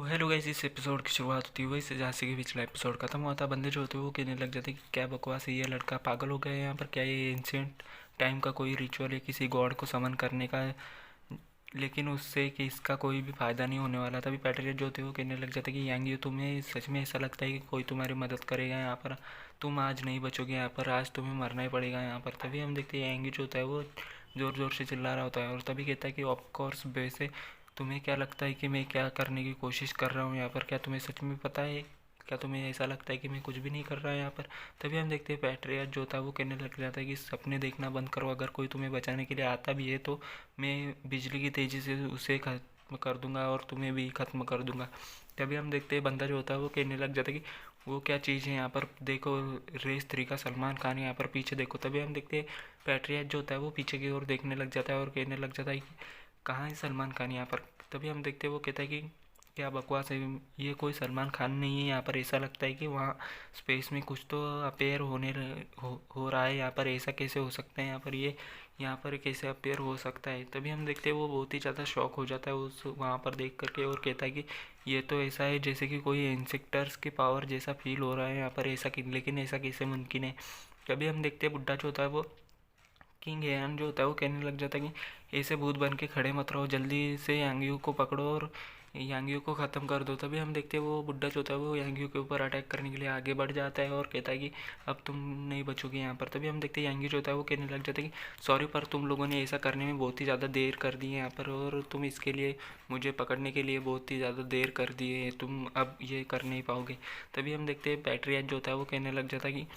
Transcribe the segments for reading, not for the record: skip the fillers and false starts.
Hello guys, इस episode की शुरुआत होती है वही से जहाँ से कि पिछला एपिसोड खत्म हुआ था। बंदे जो होते हैं वो कहने लग जाते हैं कि क्या बकवास है, ये लड़का पागल हो गया है। यहाँ पर क्या ये एंशियंट टाइम का कोई रिचुअल है किसी गॉड को समन करने का, लेकिन उससे कि इसका कोई भी फ़ायदा नहीं होने वाला। तभी पैट्रियट जो थे वो कहने लग जाते कि यांग, ये तुम्हें सच में ऐसा लगता है कि कोई तुम्हारी मदद करेगा यहाँ पर? तुम आज नहीं बचोगे यहाँ पर, आज तुम्हें मरना ही पड़ेगा यहाँ पर। तभी हम देखते हैं यांगी जो होता है वो ज़ोर ज़ोर से चिल्ला रहा होता है और तभी कहता है कि ऑफ कोर्स वैसे तुम्हें क्या लगता है कि मैं क्या करने की कोशिश कर रहा हूँ यहाँ पर? क्या तुम्हें सच में पता है? क्या तुम्हें ऐसा लगता है कि मैं कुछ भी नहीं कर रहा यहाँ पर? तभी हम देखते हैं पैट्रियट जो था वो कहने लग जाता है कि सपने देखना बंद करो, अगर कोई तुम्हें बचाने के लिए आता भी है तो मैं बिजली की तेज़ी से उसे ख़त्म कर दूंगा और तुम्हें भी ख़त्म कर दूंगा। तभी हम देखते हैं बंदा जो होता है वो कहने लग जाता है कि वो क्या चीज़ है यहाँ पर, देखो रेस 3 का सलमान खान यहाँ पर पीछे देखो। तभी हम देखते हैं पैट्रियट जो होता है वो पीछे की ओर देखने लग जाता है और कहने लग जाता है कि कहाँ है सलमान खान यहाँ पर? तभी हम देखते हैं वो कहता है कि क्या बकवास है, ये कोई सलमान खान नहीं है यहाँ पर। ऐसा लगता है कि वहाँ स्पेस में कुछ तो अपेयर हो रहा है यहाँ पर। ऐसा कैसे हो सकता है यहाँ पर, ये यहाँ पर कैसे अपेयर हो सकता है? तभी हम देखते हैं वो बहुत ही ज़्यादा शॉक हो जाता है उस वहाँ पर देख करके और कहता है कि ये तो ऐसा है जैसे कि कोई इंसेक्टर्स की पावर जैसा फील हो रहा है यहाँ पर। ऐसा लेकिन ऐसा कैसे मुमकिन है? तभी हम देखते हैं बुड्ढा जो होता है वो किंग हेयन जो होता है वो कहने लग जाता है कि ऐसे भूत बन के खड़े मत रहो, जल्दी से यांगियो को पकड़ो और यांगियो को ख़त्म कर दो। तभी हम देखते हैं वो बुड्ढा जो होता है वो यांगियो के ऊपर अटैक करने के लिए आगे बढ़ जाता है और कहता है कि अब तुम नहीं बचोगे यहाँ पर। तभी हम देखते हैं यांगियो जो होता है वो कहने लग जाता है कि सॉरी, पर तुम लोगों ने ऐसा करने में बहुत ही ज़्यादा देर कर दी है यहाँ पर, और तुम इसके लिए मुझे पकड़ने के लिए बहुत ही ज़्यादा देर कर दी है, तुम अब ये कर नहीं पाओगे। तभी हम देखते हैं पैट्रियट जो होता है वो कहने लग जाता है कि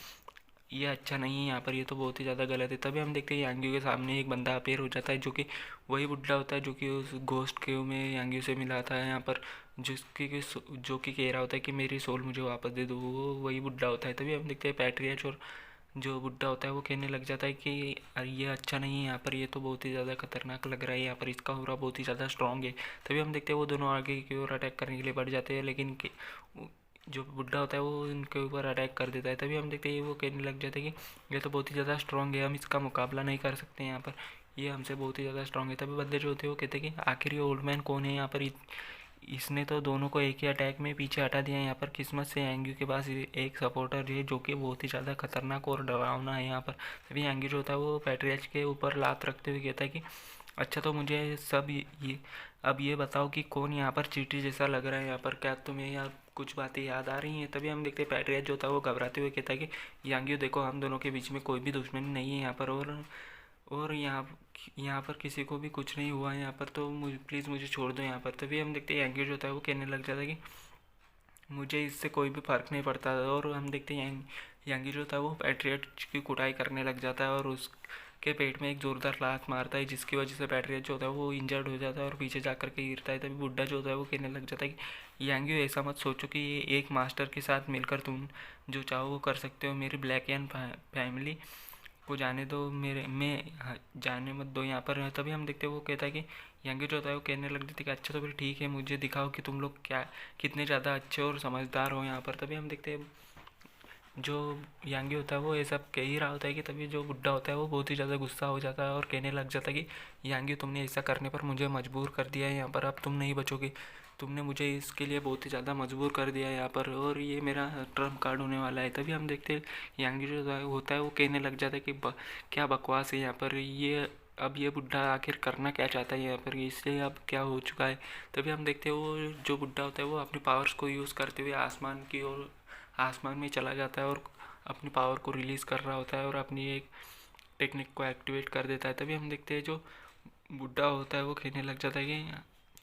ये अच्छा नहीं है यहाँ पर, ये तो बहुत ही ज़्यादा गलत है। तभी हम देखते हैं यांगियो के सामने एक बंदा अपेयर हो जाता है जो कि वही बुड्ढा होता है जो कि उस घोस्ट केव में यांगियो से मिला था यहाँ पर, जो कि कह रहा होता है कि मेरी सोल मुझे वापस दे दो, वो वही बुड्ढा होता है। तभी हम देखते हैं पैट्रियट और जो बुड्ढा होता है वो कहने लग जाता है कि अरे ये अच्छा नहीं है यहाँ पर, ये तो बहुत ही ज़्यादा खतरनाक लग रहा है यहाँ पर, इसका हो रहा बहुत ही ज़्यादा स्ट्रॉन्ग है। तभी हम देखते हैं वो दोनों आगे की ओर अटैक करने के लिए बढ़ जाते हैं, लेकिन जो बुड्ढा होता है वो उनके ऊपर अटैक कर देता है। तभी हम देखते हैं वो कहने लग जाता है कि ये तो बहुत ही ज़्यादा स्ट्रॉन्ग है, हम इसका मुकाबला नहीं कर सकते यहाँ पर, ये हमसे बहुत ही ज़्यादा स्ट्रॉन्ग है। तभी बंदे जो होते हैं वो कहते हैं कि आखिर ये ओल्ड मैन कौन है यहाँ पर, इसने तो दोनों को एक ही अटैक में पीछे हटा दिया यहाँ पर। किस्मत से एंग्यू के पास एक सपोर्टर है जो कि बहुत ही ज़्यादा खतरनाक और डरावना है यहाँ पर। तभी एंग्यू जो होता है वो पैट्रियट के ऊपर लात रखते हुए कहता है कि अच्छा, तो मुझे सब ये अब ये बताओ कि कौन यहाँ पर चींटी जैसा लग रहा है यहाँ पर, क्या तुम्हें यहाँ कुछ बातें याद आ रही हैं? तभी हम देखते हैं पैट्रियट जो होता है वो घबराते हुए कहता है कि यांगियो देखो, हम दोनों के बीच में कोई भी दुश्मनी नहीं है यहाँ पर, और यहाँ पर किसी को भी कुछ नहीं हुआ है यहाँ पर, तो मुझे प्लीज़ मुझे छोड़ दो यहाँ पर। तभी हम देखते हैं यांगियो जो होता है वो कहने लग जाता है कि मुझे इससे कोई भी फ़र्क नहीं पड़ता, और हम देखते हैं यांगी जो होता है वो पैट्रियट की कुटाई करने लग जाता है और उसके पेट में एक ज़ोरदार लात मारता है, जिसकी वजह से पैट्रियट जो होता है वो इंजर्ड हो जाता है और पीछे जा कर के गिरता है। तभी बुड्ढा जो होता है वो कहने लग जाता है कि यांगी ऐसा मत सोचो कि एक मास्टर के साथ मिलकर तुम जो चाहो वो कर सकते हो, मेरी ब्लैक एंड फैमिली को जाने दो, मेरे मैं जाने मत दो यहाँ पर। तभी हम देखते हैं वो कहता है कि यांगी जो होता है वो कहने लग जाती है कि अच्छा तो फिर ठीक है, मुझे दिखाओ कि तुम लोग क्या कितने ज़्यादा अच्छे और समझदार हो यहाँ पर। तभी हम देखते हैं जो यांगी होता है वो ये सब कह ही रहा होता है कि तभी जो बुड्ढा होता है वो बहुत ही ज़्यादा गुस्सा हो जाता है और कहने लग जाता है कि यांगी, तुमने ऐसा करने पर मुझे मजबूर कर दिया है यहाँ पर, अब तुम नहीं बचोगे, तुमने मुझे इसके लिए बहुत ही ज़्यादा मजबूर कर दिया है यहाँ पर, और ये मेरा ट्रम्प कार्ड होने वाला है। तभी हम देखते हैं यांगी जो होता है वो कहने लग जाता है कि क्या बकवास है यहाँ पर, ये अब ये बुड्ढा आखिर करना क्या चाहता है यहाँ पर, इसलिए अब क्या हो चुका है? तभी हम देखते हैं वो जो बुड्ढा होता है वो अपनी पावर्स को यूज़ करते हुए आसमान में चला जाता है और अपनी पावर को रिलीज़ कर रहा होता है और अपनी एक टेक्निक को एक्टिवेट कर देता है। तभी हम देखते हैं जो बुड्ढा होता है वो कहने लग जाता है कि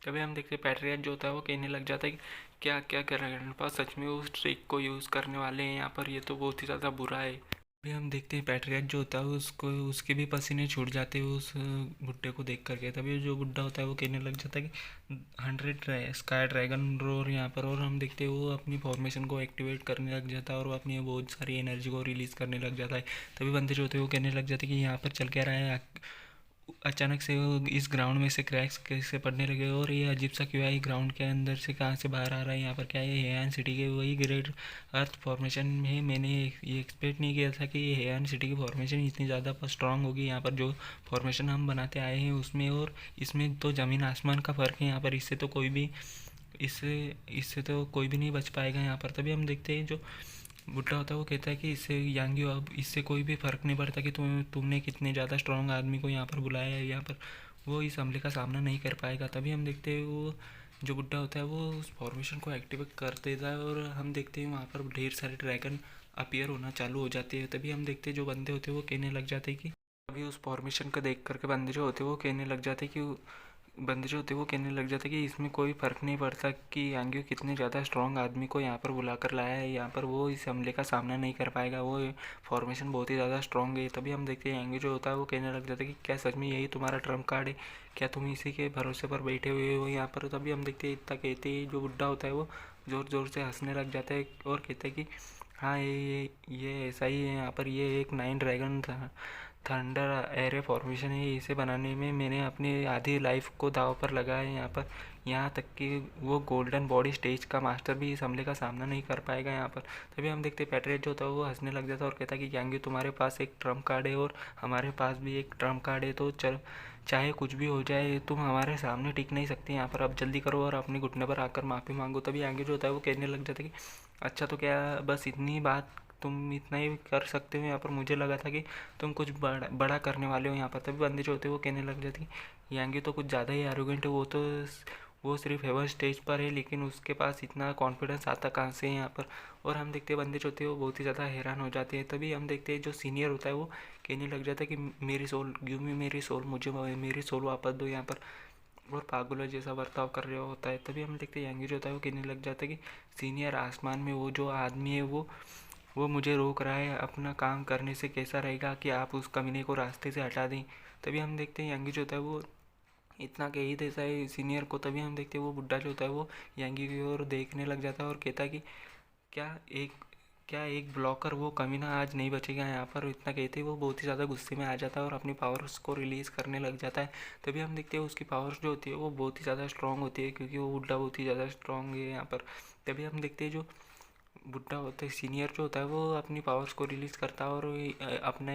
तभी हम देखते हैं पैट्रियट जो होता है वो कहने लग जाता है कि क्या क्या कर रहे हैं पास, सच में उस ट्रिक को यूज़ करने वाले हैं यहाँ पर, ये तो बहुत ही ज़्यादा बुरा है। अभी हम देखते हैं पैट्रियट जो होता है उसको उसके भी पसीने छूट जाते हैं उस बुड्ढे को देख करके। तभी जो बुड्ढा होता है वो कहने लग जाता है कि 100 स्काई ड्रैगन रोर यहाँ पर, और हम देखते हैं वो अपनी फॉर्मेशन को एक्टिवेट करने लग जाता है और वो अपनी बहुत सारी एनर्जी को रिलीज़ करने लग जाता है। तभी बंदे जो होते हैं वो कहने लग जाते हैं कि यहाँ पर चल क्या रहा है, अचानक से वो इस ग्राउंड में से क्रैक्स कैसे पड़ने लगे और ये अजीब सा क्यों है, ग्राउंड के अंदर से कहाँ से बाहर आ रहा है यहाँ पर, क्या ये हेयान सिटी के वही ग्रेट अर्थ फॉर्मेशन में? मैंने ये एक्सपेक्ट नहीं किया था कि ये हेयान सिटी की फॉर्मेशन इतनी ज़्यादा स्ट्रांग होगी यहाँ पर, जो फॉर्मेशन हम बनाते आए हैं उसमें, और इसमें तो ज़मीन आसमान का फ़र्क है यहाँ पर, इससे तो कोई भी इससे इससे तो कोई भी नहीं बच पाएगा यहाँ पर। तभी हम देखते हैं जो बुड्ढा होता है वो कहता है कि इससे यांगियो अब इससे कोई भी फ़र्क नहीं पड़ता कि तुमने कितने ज़्यादा स्ट्रांग आदमी को यहाँ पर बुलाया है यहाँ पर, वो इस हमले का सामना नहीं कर पाएगा। तभी हम देखते हैं वो जो बुड्ढा होता है वो उस फॉर्मेशन को एक्टिवेट कर देता है और हम देखते हैं वहाँ पर ढेर सारे ड्रैगन अपीयर होना चालू हो जाते हैं। तभी हम देखते हैं जो बंदे होते हैं वो कहने लग जाते हैं कि अभी उस फॉर्मेशन को देख करके बंदे जो होते हैं वो कहने लग जाते हैं कि बंदे जो होते हैं वो कहने लग जाते हैं कि इसमें कोई फ़र्क नहीं पड़ता कि यांगियो कितने ज़्यादा स्ट्रॉन्ग आदमी को यहाँ पर बुला कर लाया है यहाँ पर, वो इस हमले का सामना नहीं कर पाएगा, वो फॉर्मेशन बहुत ही ज़्यादा स्ट्रॉन्ग है। तभी हम देखते हैं यांगियो जो होता है वो कहने लग जाता है कि क्या सच में यही तुम्हारा ट्रम्प कार्ड है, क्या तुम इसी के भरोसे पर बैठे हुए हो यहाँ पर। तभी हम देखते हैं इतना कहते ही जो बुड्ढा होता है वो ज़ोर ज़ोर से हंसने लग जाता है और कहता है कि हाँ ये ऐसा ही है यहाँ पर, ये एक 9 ड्रैगन था थंडर एरे फॉर्मेशन है, इसे बनाने में मैंने अपनी आधी लाइफ को दांव पर लगाया है यहाँ पर। यहाँ तक कि वो गोल्डन बॉडी स्टेज का मास्टर भी इस हमले का सामना नहीं कर पाएगा यहाँ पर। तभी हम देखते हैं पैट्रियट जो होता है वो हंसने लग जाता है और कहता है कि यांगी तुम्हारे पास एक ट्रम्प कार्ड है और हमारे पास भी एक ट्रम्प कार्ड है, तो चल चाहे कुछ भी हो जाए तुम हमारे सामने टिक नहीं सकती यहाँ पर, अब जल्दी करो और अपने घुटने पर आकर माफ़ी मांगो। तभी यांगी जो होता है वो कहने लग जाता है कि अच्छा तो क्या बस इतनी बात, तुम इतना ही कर सकते हो यहाँ पर, मुझे लगा था कि तुम कुछ बड़ा बड़ा करने वाले हो यहाँ पर। तभी बंदे जो होते हैं वो कहने लग जाती यांगी तो कुछ ज़्यादा ही एरोगेंट है, वो सिर्फ हेवन स्टेज पर है लेकिन उसके पास इतना कॉन्फिडेंस आता कहाँ से है यहाँ पर। और हम देखते हैं बंदे जो होते हैं वो बहुत ही ज़्यादा हैरान हो जाते हैं। तभी हम देखते हैं जो सीनियर होता है वो कहने लग जाता है कि मेरी सोल गिव मी मेरी सोल, मुझे मेरी सोल वापस दो यहाँ पर, और पागलों जैसा बर्ताव कर रहा होता है। तभी हम देखते हैं यांगी जो होता है वो कहने लग जाता है कि सीनियर आसमान में वो जो आदमी है वो मुझे रोक रहा है अपना काम करने से, कैसा रहेगा कि आप उस कमीने को रास्ते से हटा दें। तभी हम देखते हैं यांगी जो होता है वो इतना कह ही देता है सीनियर को। तभी हम देखते हैं वो बुड्ढा जो होता है वो यांगी की ओर देखने लग जाता है और कहता है कि क्या एक क्या एक ब्लॉकर वो कमीना आज नहीं बचेगा यहाँ पर। इतना कहते ही वो बहुत ही ज़्यादा गुस्से में आ जाता है और अपनी पावर्स को रिलीज़ करने लग जाता है। तभी हम देखते हैं उसकी पावर्स जो होती है वो बहुत ही ज़्यादा स्ट्रॉन्ग होती है क्योंकि वो बुड्ढा बहुत ही ज़्यादा स्ट्रॉन्ग है यहाँ पर। तभी हम देखते हैं जो बुड्ढा होता है सीनियर जो होता है वो अपनी पावर्स को रिलीज़ करता है और अपना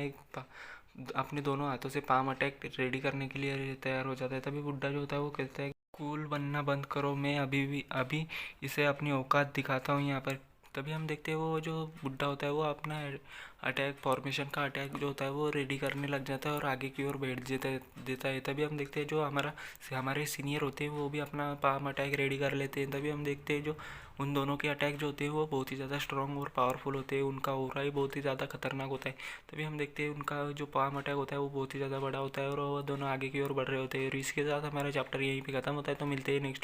अपने दोनों हाथों से पाम अटैक रेडी करने के लिए तैयार हो जाता है। तभी बुड्ढा जो होता है वो कहता है कूल बनना बंद करो, मैं अभी इसे अपनी औकात दिखाता हूँ यहाँ पर। तभी हम देखते हैं वो जो बुड्ढा होता है वो अपना अटैक फॉर्मेशन का अटैक जो होता है वो रेडी करने लग जाता है और आगे की ओर बैठ देता है। तभी हम देखते हैं जो हमारे सीनियर होते हैं वो भी अपना पाम अटैक रेडी कर लेते हैं। तभी हम देखते हैं जो उन दोनों के अटैक जो होते हैं वो बहुत ही ज़्यादा स्ट्रॉन्ग और पावरफुल होते हैं, उनका ऑरा ही बहुत ही ज़्यादा खतरनाक होता है। तभी हम देखते हैं उनका जो पाम अटैक होता है वो बहुत ही ज़्यादा बड़ा होता है और वो दोनों आगे की ओर बढ़ रहे होते हैं। और इसके साथ हमारा चैप्टर यहीं पे ख़त्म होता है। तो मिलते हैं नेक्स्ट